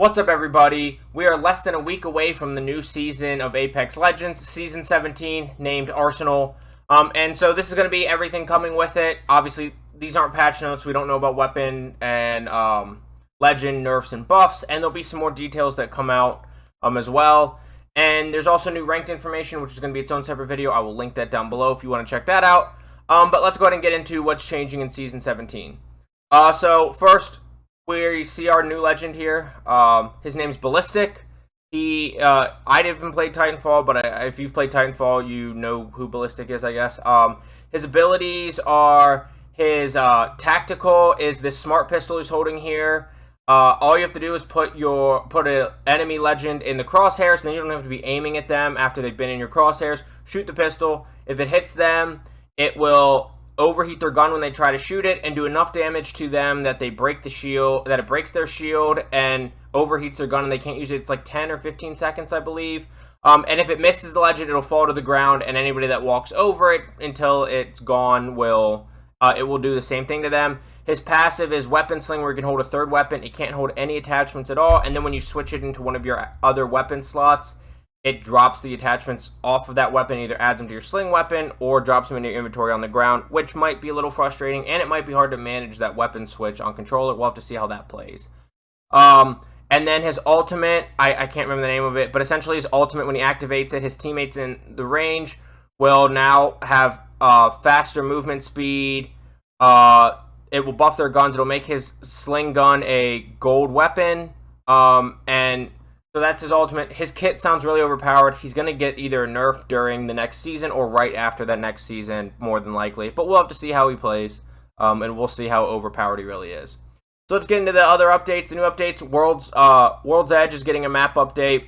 What's up, everybody? We are less than a week away from the new season of Apex Legends, Season 17, named Arsenal. And so this is going to be everything coming with it. Obviously, these aren't patch notes. We don't know about weapon and legend nerfs and buffs. And there'll be some more details that come out as well. And there's also new ranked information, which is going to be its own separate video. I will link that down below if you want to check that out. But let's go ahead and get into what's changing in Season 17. So first, we see our new legend here. His name's Ballistic. I haven't played Titanfall, but if you've played Titanfall, you know who Ballistic is, I guess. His abilities are his tactical is this smart pistol he's holding here. All you have to do is put an enemy legend in the crosshairs, and then you don't have to be aiming at them after they've been in your crosshairs. Shoot the pistol. If it hits them, it will overheat their gun when they try to shoot it and do enough damage to them that they break the shield, that it breaks their shield and overheats their gun and they can't use it. It's like 10 or 15 seconds, I believe. And if it misses the legend, it'll fall to the ground, and anybody that walks over it until it's gone will do the same thing to them. His passive is Weapon Sling, where you can hold a third weapon. It can't hold any attachments at all, and then when you switch it into one of your other weapon slots, it drops the attachments off of that weapon, either adds them to your sling weapon or drops them in your inventory on the ground, which might be a little frustrating, and it might be hard to manage that weapon switch on controller. We'll have to see how that plays. And then his ultimate, I can't remember the name of it, but essentially his ultimate, when he activates it, his teammates in the range will now have faster movement speed. It will buff their guns. It'll make his sling gun a gold weapon, and so that's his ultimate. His kit sounds really overpowered. He's going to get either a nerf during the next season or right after that next season, more than likely. But we'll have to see how he plays, and we'll see how overpowered he really is. So let's get into the other updates. The new updates, World's Edge is getting a map update.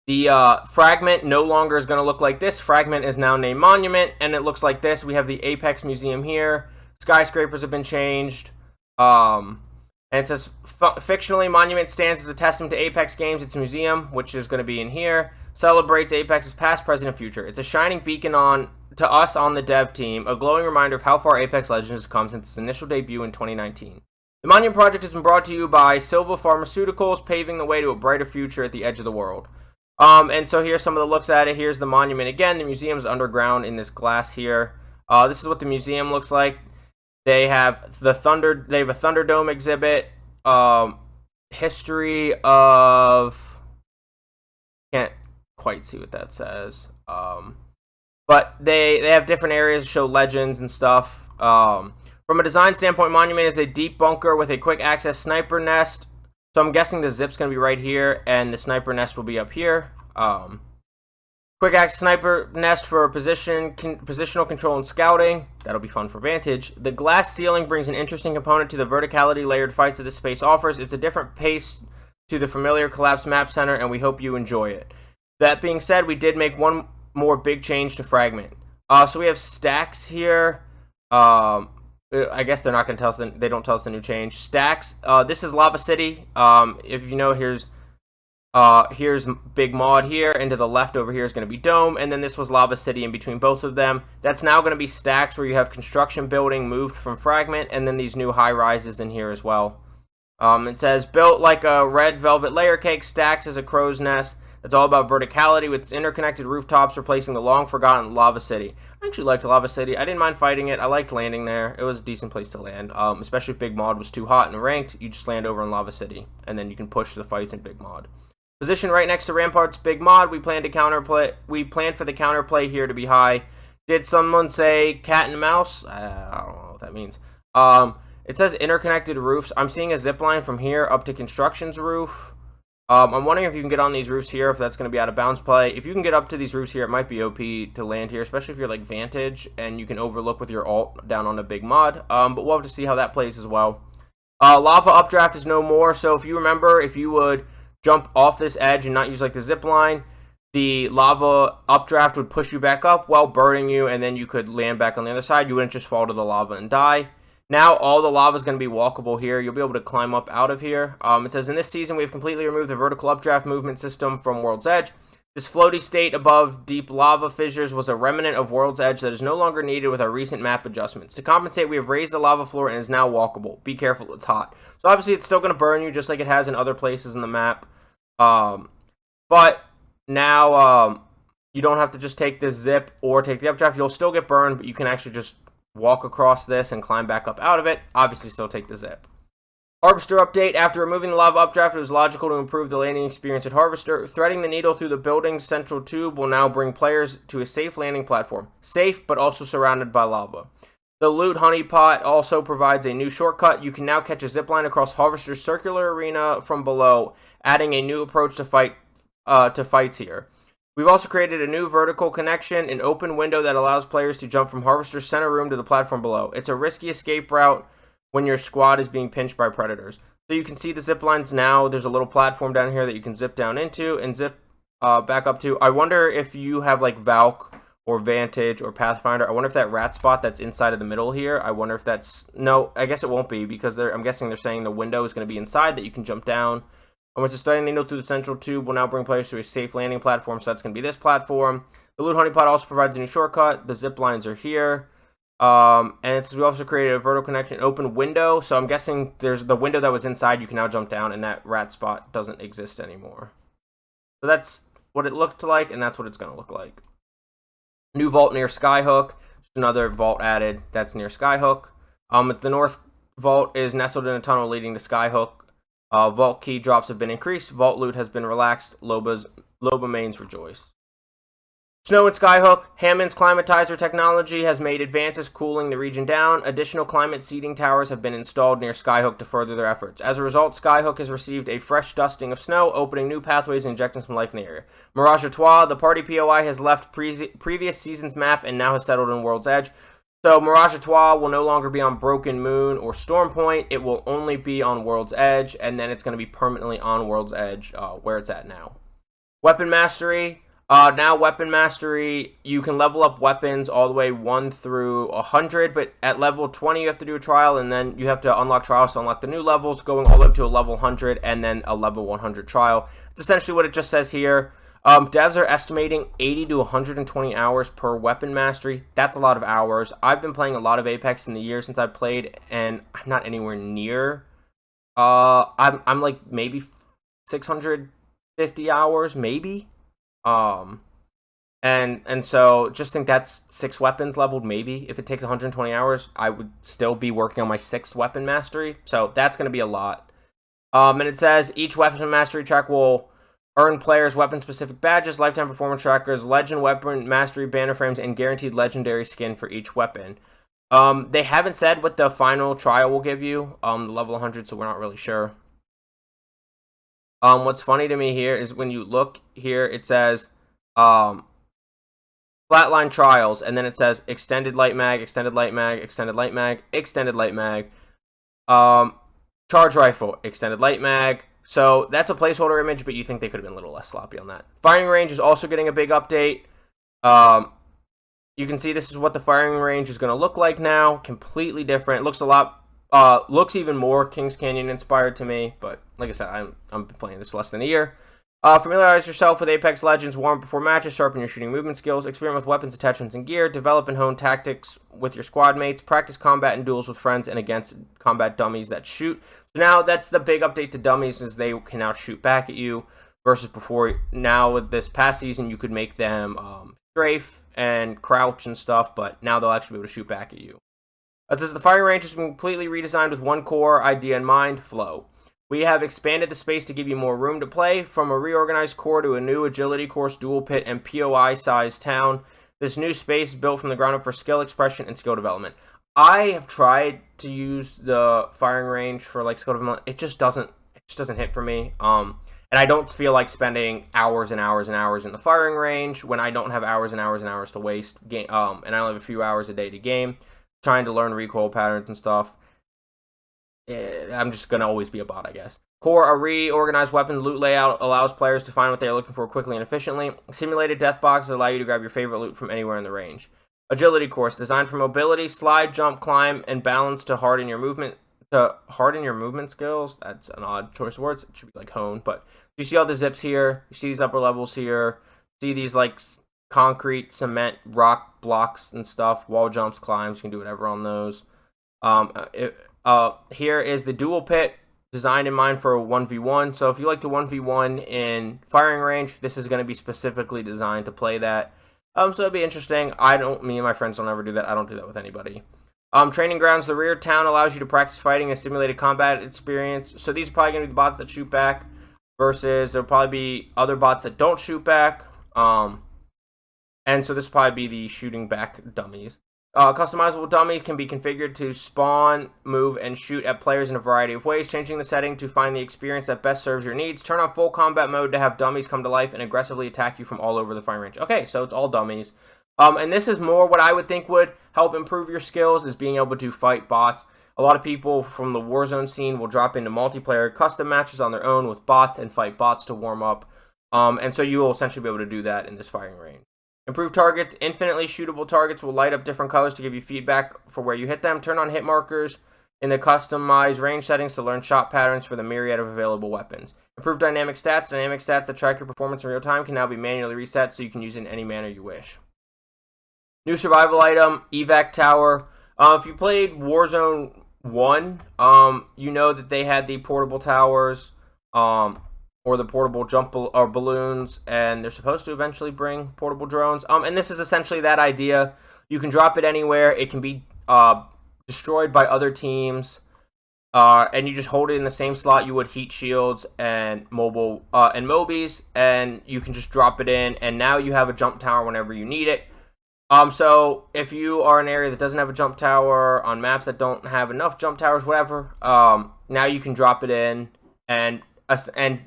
The Fragment no longer is going to look like this. Fragment is now named Monument, and it looks like this. We have the Apex Museum here. Skyscrapers have been changed. And it says, fictionally, Monument stands as a testament to Apex Games, its museum, which is going to be in here, celebrates Apex's past, present, and future. It's a shining beacon to us on the dev team, a glowing reminder of how far Apex Legends has come since its initial debut in 2019. The Monument project has been brought to you by Silva Pharmaceuticals, paving the way to a brighter future at the edge of the world. And so here's some of the looks at it. Here's the Monument again. The museum's underground in this glass here. This is what the museum looks like. They have a Thunderdome exhibit, history of, can't quite see what that says, but they have different areas to show legends and stuff. From a design standpoint, Monument is a deep bunker with a quick access sniper nest, so I'm guessing the zip's going to be right here, and the sniper nest will be up here. Quick access sniper nest for positional control and scouting. That'll be fun for Vantage. The glass ceiling brings an interesting component to the verticality layered fights that this space offers. It's a different pace to the familiar collapsed map center, and we hope you enjoy it. That being said, we did make one more big change to Fragment. So we have stacks here. I guess they're not going to tell us. They don't tell us the new change. Stacks. This is Lava City. If you know, here's Big Mod here, and to the left over here is going to be Dome, and then this was Lava City in between both of them. That's now going to be stacks where you have construction building moved from Fragment, and then these new high rises in here as well. It says, built like a red velvet layer cake, stacks as a crow's nest. It's all about verticality with interconnected rooftops replacing the long-forgotten Lava City. I actually liked Lava City. I didn't mind fighting it. I liked landing there. It was a decent place to land, especially if Big Mod was too hot and ranked. You just land over in Lava City, and then you can push the fights in Big Mod. Positioned right next to Rampart's Big Mod, we planned for the counterplay here to be high. Did someone say cat and mouse? I don't know what that means. It says interconnected roofs. I'm seeing a zip line from here up to construction's roof. I'm wondering if you can get on these roofs here, if that's going to be out of bounds play. If you can get up to these roofs here, it might be OP to land here, especially if you're like Vantage and you can overlook with your ult down on a Big Mod. But we'll have to see how that plays as well. Lava updraft is no more, so if you remember, if you would jump off this edge and not use like the zip line, the lava updraft would push you back up while burning you, and then you could land back on the other side. You wouldn't just fall to the lava and die. Now all the lava is going to be walkable here. You'll be able to climb up out of here. It says, in this season, we have completely removed the vertical updraft movement system from World's Edge. This floaty state above deep lava fissures was a remnant of World's Edge that is no longer needed with our recent map adjustments. To compensate, we have raised the lava floor and is now walkable. Be careful, it's hot. So obviously it's still going to burn you just like it has in other places in the map. But now you don't have to just take this zip or take the updraft. You'll still get burned, but you can actually just walk across this and climb back up out of it. Obviously still take the zip. Harvester update. After removing the lava updraft, it was logical to improve the landing experience at Harvester. Threading the needle through the building's central tube will now bring players to a safe landing platform. Safe, but also surrounded by lava. The loot honeypot also provides a new shortcut. You can now catch a zipline across Harvester's circular arena from below, adding a new approach to fights here. We've also created a new vertical connection, an open window that allows players to jump from Harvester's center room to the platform below. It's a risky escape route when your squad is being pinched by predators. So you can see the zip lines now. There's a little platform down here that you can zip down into and zip back up to. I wonder if you have like Valk or Vantage or Pathfinder. I wonder if that rat spot that's inside of the middle here, I wonder if that's... No, I guess it won't be because I'm guessing they're saying the window is going to be inside that you can jump down. And once it's starting the needle through the central tube will now bring players to a safe landing platform. So that's going to be this platform. The loot honeypot also provides a new shortcut. The zip lines are here. And we also created a vertical connection, open window. So I'm guessing there's the window that was inside. You can now jump down, and that rat spot doesn't exist anymore. So that's what it looked like, and that's what it's going to look like. New vault near Skyhook. Just another vault added that's near Skyhook. The north vault is nestled in a tunnel leading to Skyhook. Vault key drops have been increased. Vault loot has been relaxed. Loba mains rejoice. Snow at Skyhook. Hammond's climatizer technology has made advances cooling the region down. Additional climate seeding towers have been installed near Skyhook to further their efforts. As a result, Skyhook has received a fresh dusting of snow, opening new pathways and injecting some life in the area. Mirage Etoile, the party POI, has left previous season's map and now has settled in World's Edge. So Mirage Etoile will no longer be on Broken Moon or Storm Point. It will only be on World's Edge, and then it's going to be permanently on World's Edge where it's at now. Weapon Mastery. Now Weapon Mastery, you can level up weapons all the way 1 through 100, but at level 20 you have to do a trial, and then you have to unlock trials to unlock the new levels, going all the way up to a level 100, and then a level 100 trial. It's essentially what it just says here. Devs are estimating 80 to 120 hours per Weapon Mastery. That's a lot of hours. I've been playing a lot of Apex in the year since I played, and I'm not anywhere near. I'm like maybe 650 hours, maybe. And so just think that's 6 weapons leveled. Maybe if it takes 120 hours, I would still be working on my 6th weapon mastery. So that's going to be a lot. And it says each weapon mastery track will earn players weapon specific badges, lifetime performance trackers, legend weapon mastery banner frames, and guaranteed legendary skin for each weapon. They haven't said what the final trial will give you, the level 100, so we're not really sure. What's funny to me here is when you look here, it says flatline trials, and then it says extended light mag, extended light mag, extended light mag, extended light mag, charge rifle, extended light mag. So that's a placeholder image, but you think they could have been a little less sloppy on that. Firing range is also getting a big update. You can see this is what the firing range is going to look like now. Completely different. It looks a lot. Looks even more Kings Canyon inspired to me, but like I said, I'm playing this less than a year. Familiarize yourself with Apex Legends, warm up before matches, sharpen your shooting movement skills, experiment with weapons, attachments, and gear, develop and hone tactics with your squad mates, practice combat and duels with friends and against combat dummies that shoot. So now that's the big update to dummies, is they can now shoot back at you, versus before. Now with this past season, you could make them strafe and crouch and stuff, but now they'll actually be able to shoot back at you. It says the firing range has been completely redesigned with one core idea in mind: flow. We have expanded the space to give you more room to play, from a reorganized core to a new agility course, dual pit, and POI-sized town. This new space is built from the ground up for skill expression and skill development. I have tried to use the firing range for like skill development. It just doesn't hit for me. And I don't feel like spending hours and hours and hours in the firing range when I don't have hours and hours and hours to waste. And I only have a few hours a day to game, trying to learn recoil patterns and stuff. I'm just going to always be a bot, I guess. Core, a reorganized weapon loot layout, allows players to find what they are looking for quickly and efficiently. Simulated death boxes allow you to grab your favorite loot from anywhere in the range. Agility course, designed for mobility, slide, jump, climb, and balance to harden your movement skills. That's an odd choice of words. It should be like hone, but you see all the zips here. You see these upper levels here. see these like concrete, cement, rock blocks and stuff, wall jumps, climbs. You can do whatever on those. Here is the dual pit, designed in mind for a 1v1. So if you like to 1v1 in firing range, this is going to be specifically designed to play that. So it'll be interesting. Me and my friends don't ever do that. I don't do that with anybody. Training grounds, the rear town allows you to practice fighting and simulated combat experience. So these are probably going to be the bots that shoot back, versus there'll probably be other bots that don't shoot back. And so this will probably be the shooting back dummies. Customizable dummies can be configured to spawn, move, and shoot at players in a variety of ways, changing the setting to find the experience that best serves your needs. Turn on full combat mode to have dummies come to life and aggressively attack you from all over the firing range. Okay, so it's all dummies. And this is more what I would think would help improve your skills, is being able to fight bots. A lot of people from the Warzone scene will drop into multiplayer custom matches on their own with bots and fight bots to warm up. And so you will essentially be able to do that in this firing range. Improved targets. Infinitely shootable targets will light up different colors to give you feedback for where you hit them. Turn on hit markers in the customized range settings to learn shot patterns for the myriad of available weapons. Improved dynamic stats. Dynamic stats that track your performance in real time can now be manually reset, so you can use it in any manner you wish. New survival item, evac tower. If you played Warzone 1, you know that they had the portable towers, or the portable or balloons, and they're supposed to eventually bring portable drones. And this is essentially that idea. You can drop it anywhere. It can be destroyed by other teams, and you just hold it in the same slot you would heat shields and mobile and mobies, and you can just drop it in, and now you have a jump tower whenever you need it. So if you are in an area that doesn't have a jump tower, on maps that don't have enough jump towers, whatever, now you can drop it in and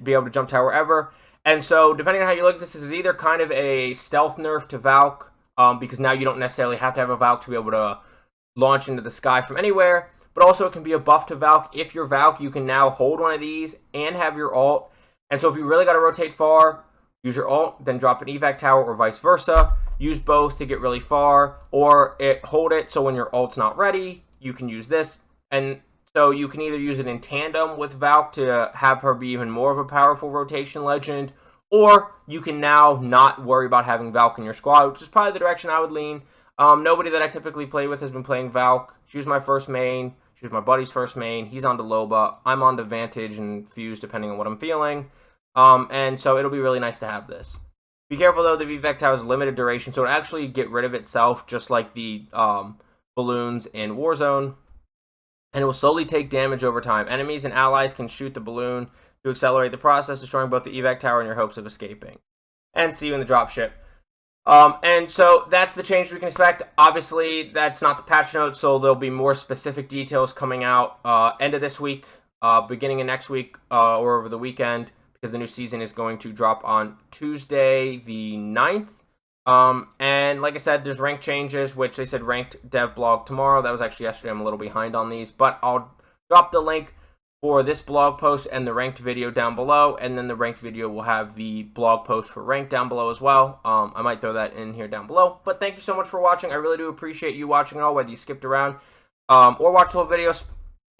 be able to jump tower wherever. And so depending on how you look at this is either kind of a stealth nerf to Valk, because now you don't necessarily have to have a Valk to be able to launch into the sky from anywhere, but also it can be a buff to Valk. If you're Valk, you can now hold one of these and have your ult. And so if you really got to rotate far, use your ult, then drop an evac tower, or vice versa. Use both to get really far, or hold it so when your ult's not ready, you can use this. And so you can either use it in tandem with Valk to have her be even more of a powerful rotation legend, or you can now not worry about having Valk in your squad, which is probably the direction I would lean. Nobody that I typically play with has been playing Valk. She was my first main. She was my buddy's first main. He's on to Loba. I'm on to Vantage and Fuse, depending on what I'm feeling. And so it'll be really nice to have this. Be careful, though, the evac tower is limited duration, so it'll actually get rid of itself, just like the balloons in Warzone. And it will slowly take damage over time. Enemies and allies can shoot the balloon to accelerate the process, destroying both the evac tower and your hopes of escaping. And see you in the dropship. And so that's the change we can expect. Obviously, that's not the patch notes, so there'll be more specific details coming out end of this week, beginning of next week, or over the weekend, because the new season is going to drop on Tuesday the 9th. And like I said, there's rank changes, which they said ranked dev blog tomorrow. That was actually yesterday. I'm a little behind on these, but I'll drop the link for this blog post and the ranked video down below, and then the ranked video will have the blog post for ranked down below as well. I might throw that in here down below, but thank you so much for watching. I really do appreciate you watching it all, whether you skipped around or watched the whole video.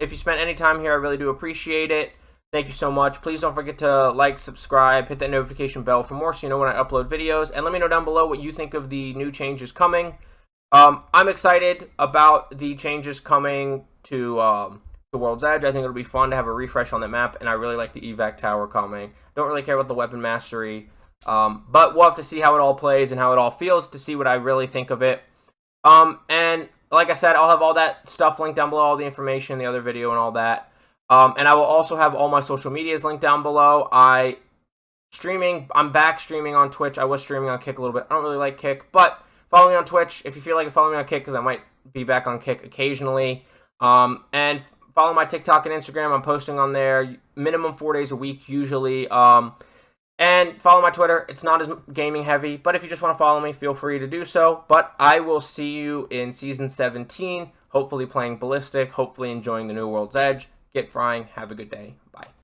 If you spent any time here, I really do appreciate it. Thank you so much. Please don't forget to like, subscribe, hit that notification bell for more so you know when I upload videos. And let me know down below what you think of the new changes coming. I'm excited about the changes coming to World's Edge. I think it'll be fun to have a refresh on the map. And I really like the evac tower coming. Don't really care about the weapon mastery. But we'll have to see how it all plays and how it all feels to see what I really think of it. And like I said, I'll have all that stuff linked down below, all the information, the other video and all that. And I will also have all my social medias linked down below. I'm back streaming on Twitch. I was streaming on Kick a little bit. I don't really like Kick, but follow me on Twitch if you feel like it. Follow me on Kick, because I might be back on Kick occasionally. And follow my TikTok and Instagram. I'm posting on there minimum 4 days a week usually. And follow my Twitter. It's not as gaming heavy, but if you just want to follow me, feel free to do so. But I will see you in Season 17, hopefully playing Ballistic, hopefully enjoying the new World's Edge. Get frying. Have a good day. Bye.